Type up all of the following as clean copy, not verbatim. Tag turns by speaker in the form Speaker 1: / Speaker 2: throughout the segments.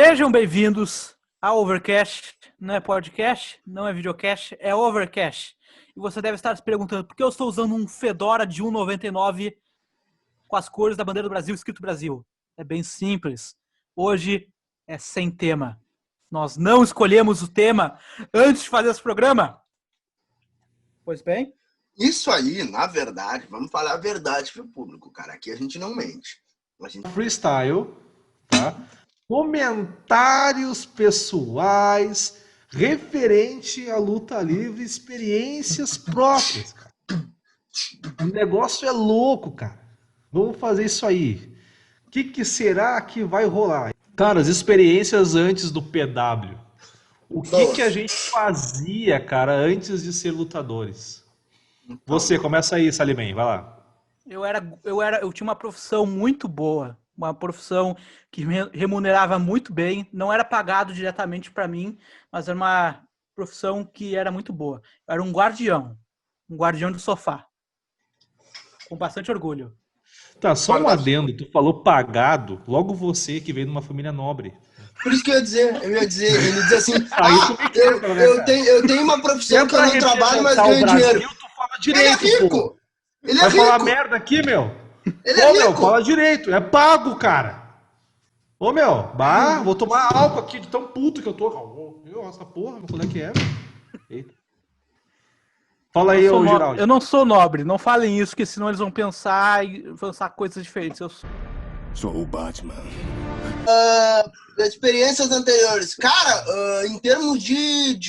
Speaker 1: Sejam bem-vindos ao Overcast. Não é podcast, não é videocast, é Overcast. E você deve estar se perguntando por que eu estou usando um Fedora de 1,99 com as cores da bandeira do Brasil, escrito Brasil. É bem simples. Hoje é sem tema. Nós não escolhemos o tema antes de fazer esse programa. Pois bem?
Speaker 2: Isso aí, na verdade, vamos falar a verdade pro público, cara. Aqui a gente não mente. A gente...
Speaker 3: Freestyle, tá? Comentários pessoais referente à luta livre, experiências próprias, cara. O negócio é louco, cara. Vamos fazer isso aí. O que será que vai rolar? Cara, as experiências antes do PW. O que a gente fazia, cara, antes de ser lutadores? Você, começa aí, Salimem, vai lá.
Speaker 1: Eu tinha uma profissão muito boa, uma profissão que me remunerava muito bem, não era pagado diretamente para mim, mas era uma profissão que era muito boa. Eu era um guardião do sofá, com bastante orgulho.
Speaker 3: Tá, só um adendo, tu falou pagado, logo você que veio de uma família nobre.
Speaker 2: Por isso que eu ia dizer assim, eu tenho uma profissão que eu não trabalho, mas ganho dinheiro.
Speaker 3: Tu fala direito,
Speaker 2: ele é rico!
Speaker 3: pô.
Speaker 2: Ele é
Speaker 3: Vai
Speaker 2: rico!
Speaker 3: falar merda aqui, meu?
Speaker 2: Ele é rico!
Speaker 3: Meu, fala direito, é pago, cara. Ô, meu, vou tomar álcool aqui de tão puto que eu tô. Meu, essa porra, qual é que é, meu? Eita. Fala aí, ô Geraldo.
Speaker 1: Eu não sou nobre, não falem isso, que senão eles vão pensar coisas diferentes. Eu
Speaker 4: sou o Batman.
Speaker 2: Experiências anteriores. Cara, em termos de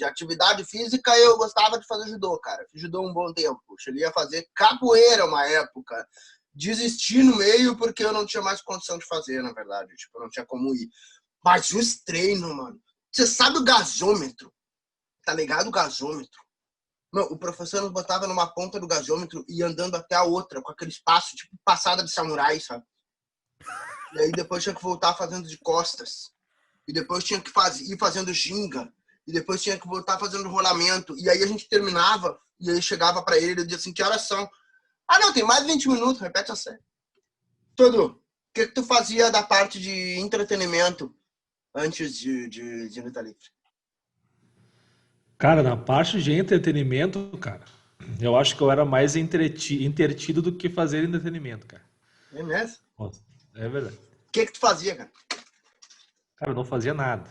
Speaker 2: atividade física, eu gostava de fazer judô, cara. Fiz judô um bom tempo. Cheguei a fazer capoeira uma época. Desisti no meio porque eu não tinha mais condição de fazer, na verdade. Tipo, eu não tinha como ir. Mas os treinos, mano. Você sabe o gasômetro? Tá ligado o gasômetro? Não, o professor nos botava numa ponta do gasômetro e ia andando até a outra, com aquele espaço, tipo, passada de samurai, sabe? E aí depois tinha que voltar fazendo de costas. E depois tinha que ir fazendo ginga. E depois tinha que voltar fazendo rolamento. E aí a gente terminava, e aí chegava pra ele e dizia assim, que horas são? Ah, não, tem mais de 20 minutos, repete a série. Tudo. O que tu fazia da parte de entretenimento antes de luta livre?
Speaker 3: Cara, na parte de entretenimento, cara, eu acho que eu era mais entretido do que fazer entretenimento, cara.
Speaker 2: É mesmo?
Speaker 3: Nossa, é verdade.
Speaker 2: O que tu fazia, cara?
Speaker 3: Cara, eu não fazia nada.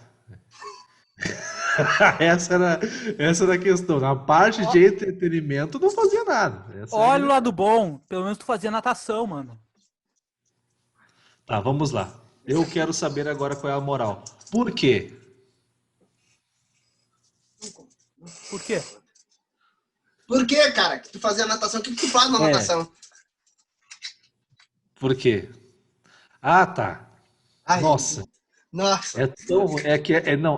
Speaker 3: essa era a questão. Na parte de entretenimento, eu não fazia nada.
Speaker 1: Olha o lado bom. Pelo menos tu fazia natação, mano.
Speaker 3: Tá, vamos lá. Eu quero saber agora qual é a moral. Por quê?
Speaker 1: Por quê?
Speaker 2: Por quê, cara? Que tu fazia natação? O que tu faz na natação?
Speaker 3: Por quê? Ah, tá.
Speaker 2: Ai,
Speaker 3: Nossa. Não,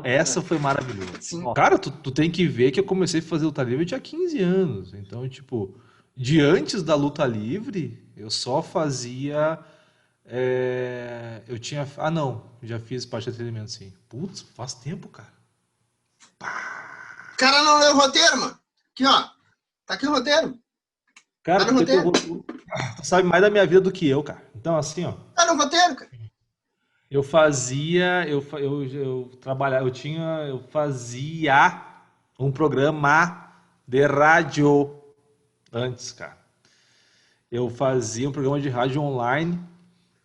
Speaker 3: essa foi maravilhosa.
Speaker 2: Sim.
Speaker 3: Cara, tu tem que ver que eu comecei a fazer luta livre, eu tinha 15 anos. Então, tipo, de antes da luta livre, eu só fazia. Eu tinha. Ah, não, já fiz parte de entretenimento, sim. Putz, faz tempo, cara.
Speaker 2: O cara não leu o roteiro, mano. Aqui, ó. Tá aqui o roteiro.
Speaker 3: Cara,
Speaker 2: tá no roteiro.
Speaker 3: tu sabe mais da minha vida do que eu, cara. Então, assim, ó.
Speaker 2: Tá no roteiro, cara.
Speaker 3: Eu fazia, eu trabalhava, eu fazia um programa de rádio antes, cara. Eu fazia um programa de rádio online,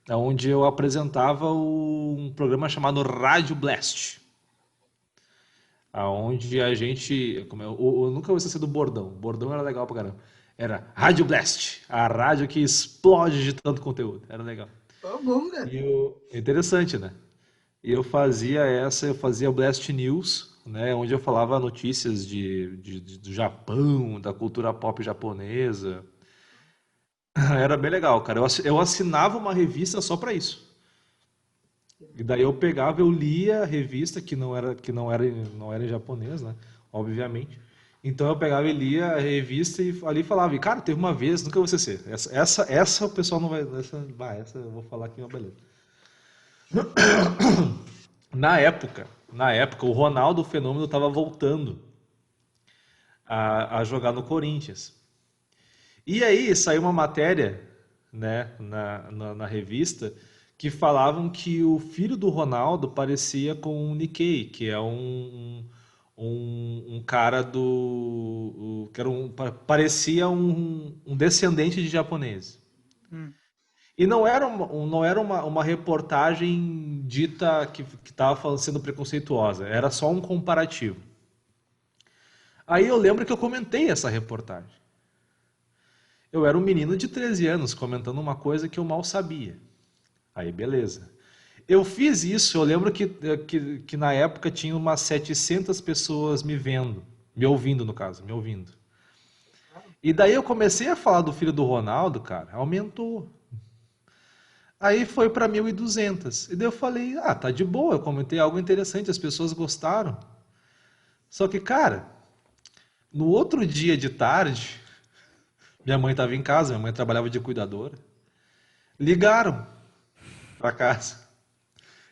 Speaker 3: onde eu apresentava um programa chamado Rádio Blast. Aonde a gente, eu nunca vou esquecer do bordão. O bordão era legal pra caramba. Era Rádio Blast, a rádio que explode de tanto conteúdo. Era legal.
Speaker 2: Bom, cara.
Speaker 3: Interessante, né? Eu fazia o Blast News, né? Onde eu falava notícias do Japão, da cultura pop japonesa. Era bem legal, cara. Eu assinava uma revista só pra isso. E daí eu pegava, eu lia a revista, que não era em japonês, né? Obviamente. Então eu pegava e lia a revista e ali falava, e, cara, teve uma vez, nunca vou esquecer. Essa o pessoal não vai. Essa eu vou falar aqui, uma beleza. Na época, o Ronaldo Fenômeno estava voltando a jogar no Corinthians. E aí saiu uma matéria, né, na revista que falavam que o filho do Ronaldo parecia com o Nikkei, que é um cara que era parecia um descendente de japonês.
Speaker 1: Hum.
Speaker 3: E não era uma reportagem dita que estava sendo preconceituosa, era só um comparativo. Aí eu lembro que eu comentei essa reportagem. Eu era um menino de 13 anos comentando uma coisa que eu mal sabia. Aí, beleza. Eu fiz isso, eu lembro que na época tinha umas 700 pessoas me ouvindo no caso, me ouvindo. E daí eu comecei a falar do filho do Ronaldo, cara, aumentou. Aí foi para 1.200. E daí eu falei, tá de boa, eu comentei algo interessante, as pessoas gostaram. Só que, cara, no outro dia de tarde, minha mãe estava em casa, minha mãe trabalhava de cuidadora, ligaram para casa.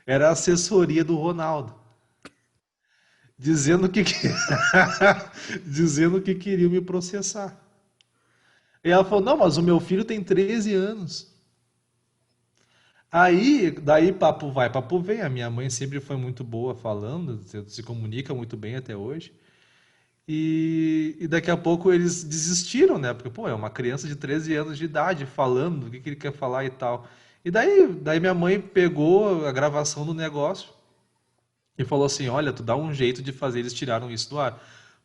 Speaker 3: Era a assessoria do Ronaldo, dizendo que dizendo que queriam me processar. E ela falou, não, mas o meu filho tem 13 anos. Aí, daí papo vai, papo vem. A minha mãe sempre foi muito boa falando, se comunica muito bem até hoje. E daqui a pouco eles desistiram, né? Porque, pô, é uma criança de 13 anos de idade falando o que ele quer falar e tal. E daí minha mãe pegou a gravação do negócio e falou assim, olha, tu dá um jeito de fazer, eles tiraram isso do ar.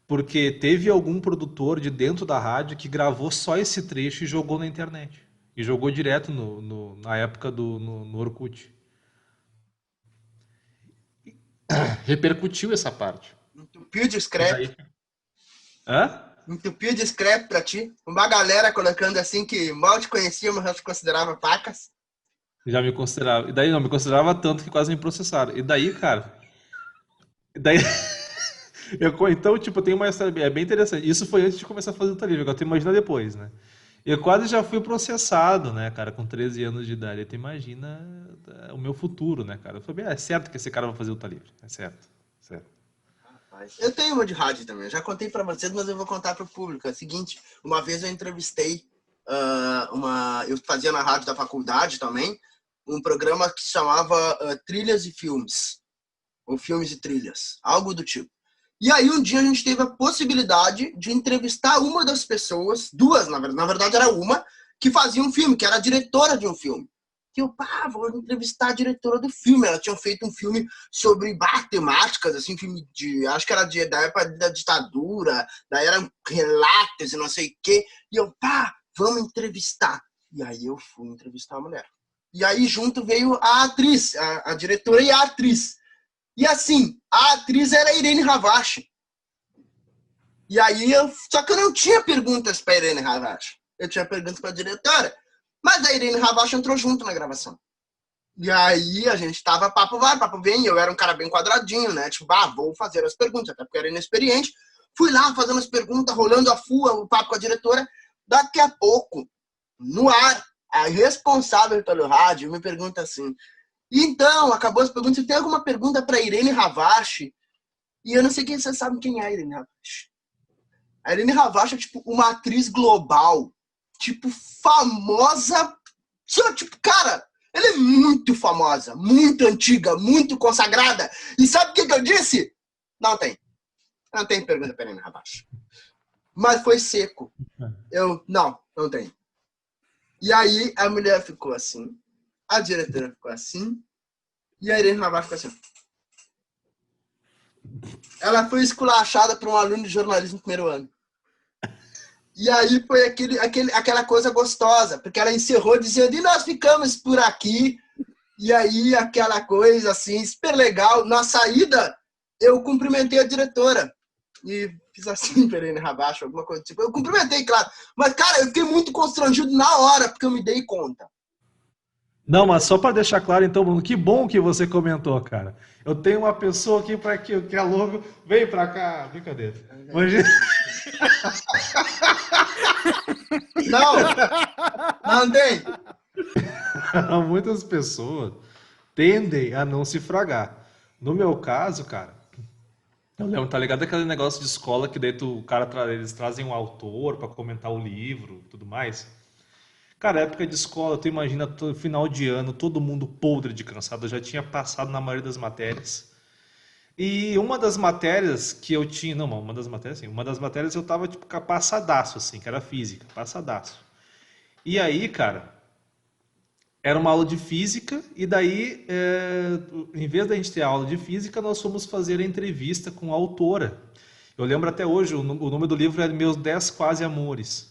Speaker 3: Porque teve algum produtor de dentro da rádio que gravou só esse trecho e jogou na internet. E jogou direto na época no Orkut. Repercutiu essa parte.
Speaker 2: Entupiu de
Speaker 3: E
Speaker 2: scrap.
Speaker 3: daí... Hã?
Speaker 2: Entupiu de scrap pra ti. Uma galera colocando assim que mal te conhecia, mas te considerava pacas.
Speaker 3: Já me considerava. E daí não, me considerava tanto que quase me processaram. E daí, cara. E daí. Então, tipo, tem uma história. É bem interessante. Isso foi antes de começar a fazer o livro. Agora tu imagina depois, né? Eu quase já fui processado, né, cara, com 13 anos de idade. Tu imagina o meu futuro, né, cara? Eu falei, é certo que esse cara vai fazer o livre. É certo. Certo.
Speaker 2: Eu tenho uma de rádio também. Eu já contei pra vocês, mas eu vou contar pro público. É o seguinte, uma vez eu entrevistei eu fazia na rádio da faculdade também, um programa que se chamava Trilhas e Filmes, ou Filmes e Trilhas, algo do tipo. E aí um dia a gente teve a possibilidade de entrevistar uma das pessoas, duas na verdade era uma, que fazia um filme, que era a diretora de um filme. Que eu, vou entrevistar a diretora do filme. Ela tinha feito um filme sobre temáticas, assim, filme acho que era da época da ditadura, daí eram relatos e não sei o quê. E eu, vamos entrevistar. E aí eu fui entrevistar a mulher. E aí junto veio a atriz, a diretora e a atriz. E assim, a atriz era a Irene Havashi. E aí só que eu não tinha perguntas para a Irene Havashi. Eu tinha perguntas para a diretora. Mas a Irene Havashi entrou junto na gravação. E aí a gente tava papo vai, papo vem. Eu era um cara bem quadradinho, né? Tipo, vou fazer as perguntas, até porque eu era inexperiente. Fui lá fazendo as perguntas, rolando a fua, o papo com a diretora. Daqui a pouco, no ar, a responsável pelo rádio me pergunta assim, então, acabou as perguntas, você tem alguma pergunta para Irene Havashi? E eu não sei quem você sabe quem é a Irene Havashi. A Irene Havashi é tipo uma atriz global, tipo famosa, tipo, cara, ela é muito famosa, muito antiga, muito consagrada. E sabe o que eu disse? Não tem pergunta para Irene Havashi. Mas foi seco. Não tem. E aí a mulher ficou assim, a diretora ficou assim, e a Irene Havashi ficou assim. Ela foi esculachada por um aluno de jornalismo no primeiro ano. E aí foi aquela coisa gostosa, porque ela encerrou dizendo, e nós ficamos por aqui. E aí aquela coisa assim, super legal. Na saída, eu cumprimentei a diretora. E fiz assim, Irene Havashi, alguma coisa tipo. Eu cumprimentei, claro. Mas, cara, eu fiquei muito constrangido na hora, porque eu me dei conta.
Speaker 3: Não, mas só para deixar claro, então, Bruno, que bom que você comentou, cara. Eu tenho uma pessoa aqui para que é louco. Vem para cá, brincadeira. Imagina.
Speaker 2: Não tem.
Speaker 3: Muitas pessoas tendem a não se fragar. No meu caso, cara, eu lembro, tá ligado aquele negócio de escola que daí eles trazem um autor para comentar o livro, tudo mais. Cara, época de escola, tu imagina, final de ano, todo mundo podre de cansado, eu já tinha passado na maioria das matérias. E uma das matérias que eu tinha, não, uma das matérias, sim, uma das matérias eu tava, tipo, passadaço, assim, que era física, passadaço. E aí, cara, era uma aula de física, e daí, em vez da gente ter aula de física, nós fomos fazer a entrevista com a autora. Eu lembro até hoje, o nome do livro é Meus 10 Quase Amores.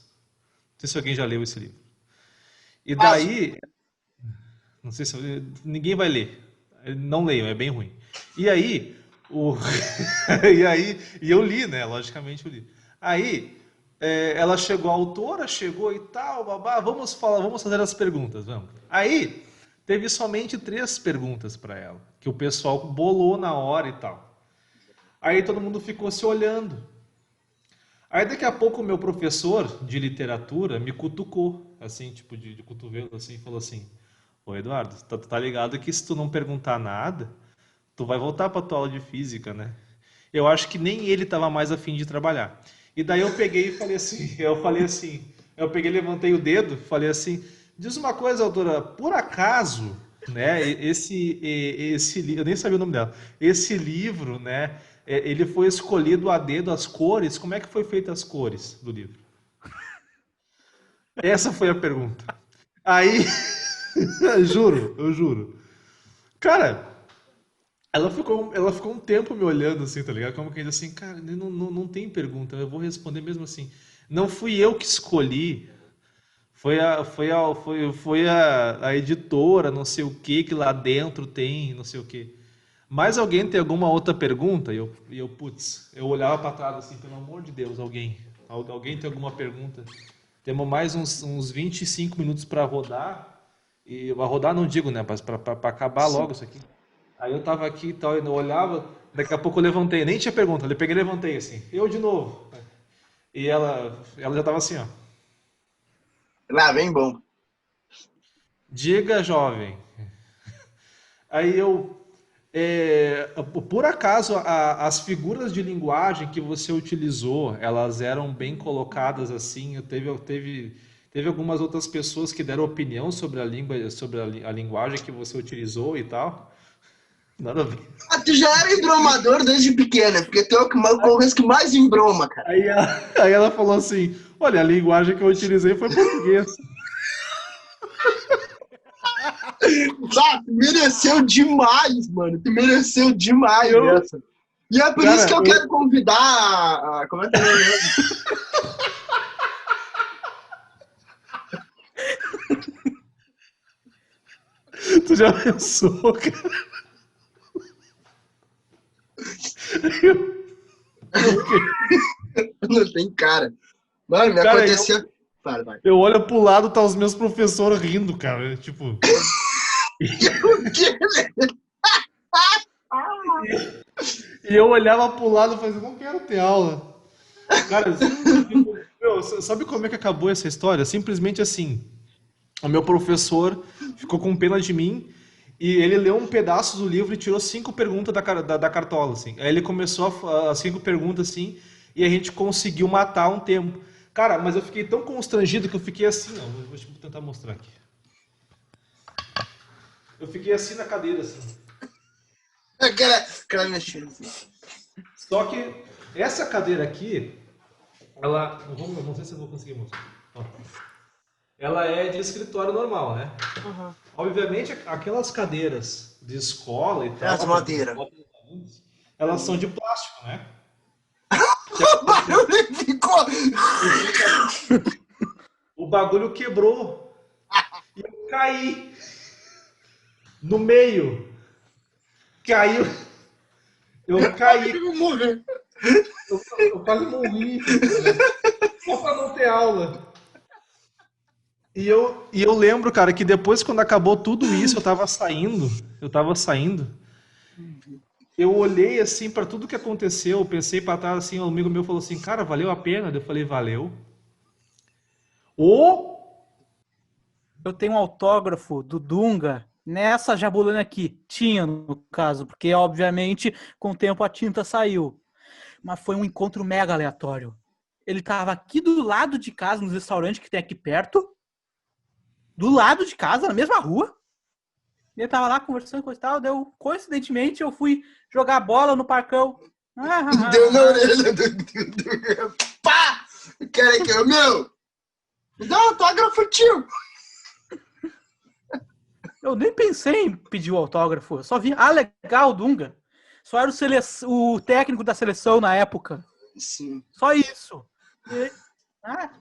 Speaker 3: Não sei se alguém já leu esse livro. E
Speaker 2: Quase.
Speaker 3: daí, não sei se ninguém vai ler. Não leiam, é bem ruim. E aí, o e eu li, né? Logicamente eu li. Aí, ela chegou, a autora chegou e tal, babá, vamos falar, vamos fazer as perguntas, vamos. Aí, teve somente 3 perguntas para ela, que o pessoal bolou na hora e tal. Aí todo mundo ficou se olhando. Aí daqui a pouco o meu professor de literatura me cutucou, assim, tipo de cotovelo, assim, e falou assim: Ô Eduardo, tá ligado que se tu não perguntar nada, tu vai voltar pra tua aula de física, né? Eu acho que nem ele tava mais afim de trabalhar. E daí eu peguei e falei assim, eu peguei, levantei o dedo, falei assim, diz uma coisa, autora, por acaso, né, eu nem sabia o nome dela, esse livro, né, ele foi escolhido a dedo as cores, como é que foi feita as cores do livro? Essa foi a pergunta. Aí, juro, eu juro. Cara, ela ficou um tempo me olhando assim, tá ligado? Como quem diz assim, cara, não tem pergunta, eu vou responder mesmo assim. Não fui eu que escolhi, foi a editora, não sei o que lá dentro tem, não sei o que. Mas alguém tem alguma outra pergunta? Putz, eu olhava pra trás assim, pelo amor de Deus, alguém tem alguma pergunta? Temos mais uns 25 minutos para rodar, e a rodar não digo, né, mas para acabar logo isso aqui. Aí eu tava aqui e tal, eu olhava, daqui a pouco eu levantei, nem tinha pergunta, eu peguei e levantei assim, eu de novo. E ela já tava assim, ó.
Speaker 2: Lá, bem bom.
Speaker 3: Diga, jovem. Aí por acaso, as figuras de linguagem que você utilizou, elas eram bem colocadas assim? Teve algumas outras pessoas que deram opinião sobre a língua, sobre a linguagem que você utilizou e tal? Nada a ver.
Speaker 2: Ah, tu já era embromador desde pequena, porque tu é o coisa que mais embroma, cara.
Speaker 3: Aí ela falou assim: Olha, a linguagem que eu utilizei foi português.
Speaker 2: Ah, tu mereceu demais, mano. Tu mereceu demais
Speaker 3: Eu,
Speaker 2: essa. E é por isso que
Speaker 3: cara,
Speaker 2: eu quero convidar como é que é o nome mesmo?
Speaker 3: tu já pensou, cara? Eu fiquei-
Speaker 2: Não tem cara. Mano, me
Speaker 3: cara,
Speaker 2: aconteceu. Vai.
Speaker 3: eu olho pro lado, tá os meus professores rindo, cara. Tipo.
Speaker 2: O quê?
Speaker 3: E eu olhava pro lado e falava, não quero ter aula. Cara, tipo, meu, sabe como é que acabou essa história? Simplesmente assim, o meu professor ficou com pena de mim e ele leu um pedaço do livro e tirou 5 perguntas da cartola, assim. Aí ele começou as 5 perguntas, assim, e a gente conseguiu matar um tempo. Cara, mas eu fiquei tão constrangido que eu fiquei assim, ó, vou tentar mostrar aqui. Eu fiquei assim na cadeira, assim.
Speaker 2: Aquela mexendo assim.
Speaker 3: Só que essa cadeira aqui, ela. Não sei se eu vou conseguir mostrar. Ó. Ela é de escritório normal, né? Obviamente, aquelas cadeiras de escola e
Speaker 2: É as
Speaker 3: tal,
Speaker 2: madeiras.
Speaker 3: elas são de plástico, né?
Speaker 2: O barulho ficou.
Speaker 3: O bagulho quebrou. E eu caí no meio. Caiu. Eu caí.
Speaker 2: Eu vou morrer.
Speaker 3: Eu quase morri. Só pra não ter aula. E eu lembro, cara, que depois, quando acabou tudo isso, eu tava saindo, eu olhei assim pra tudo que aconteceu, pensei pra trás assim, um amigo meu falou assim, cara, valeu a pena? Eu falei, valeu. Ô,
Speaker 1: Eu tenho um autógrafo do Dunga nessa jabulana aqui. Tinha, no caso, porque obviamente com o tempo a tinta saiu. Mas foi um encontro mega aleatório. Ele tava aqui do lado de casa, nos restaurantes que tem aqui perto. do lado de casa, na mesma rua. E ele tava lá conversando com e tal. Coincidentemente, eu fui jogar bola no parcão.
Speaker 2: Deu na orelha do... Pá! O cara aqui, meu! Me dá um autógrafo, tio!
Speaker 1: Eu nem pensei em pedir o autógrafo. Eu só vi, legal, Dunga. Só era o técnico da seleção na época.
Speaker 2: Sim.
Speaker 1: Só isso. E,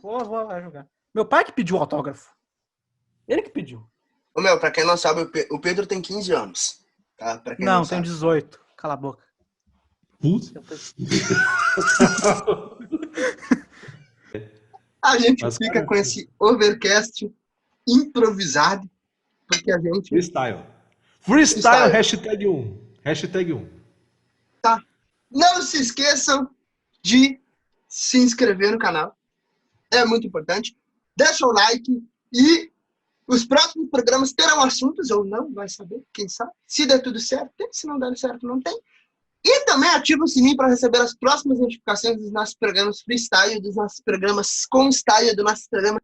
Speaker 1: vou jogar. Meu pai que pediu o autógrafo. Ele que pediu.
Speaker 2: Ô, meu, pra quem não sabe, o Pedro tem 15 anos. Tá? Pra quem não
Speaker 1: Não, tenho
Speaker 2: sabe.
Speaker 1: 18. Cala a boca.
Speaker 3: Putz.
Speaker 2: A gente
Speaker 3: Mas,
Speaker 2: fica
Speaker 3: cara,
Speaker 2: com esse overcast improvisado, porque a gente...
Speaker 3: Freestyle.
Speaker 2: Freestyle.
Speaker 3: Hashtag 1. Hashtag 1.
Speaker 2: Tá? Não se esqueçam de se inscrever no canal. É muito importante. Deixa o like e os próximos programas terão assuntos ou não, vai saber, quem sabe. Se der tudo certo, tem. Se não der certo, não tem. E também ativa o sininho para receber as próximas notificações dos nossos programas freestyle, dos nossos programas com style, do nosso programa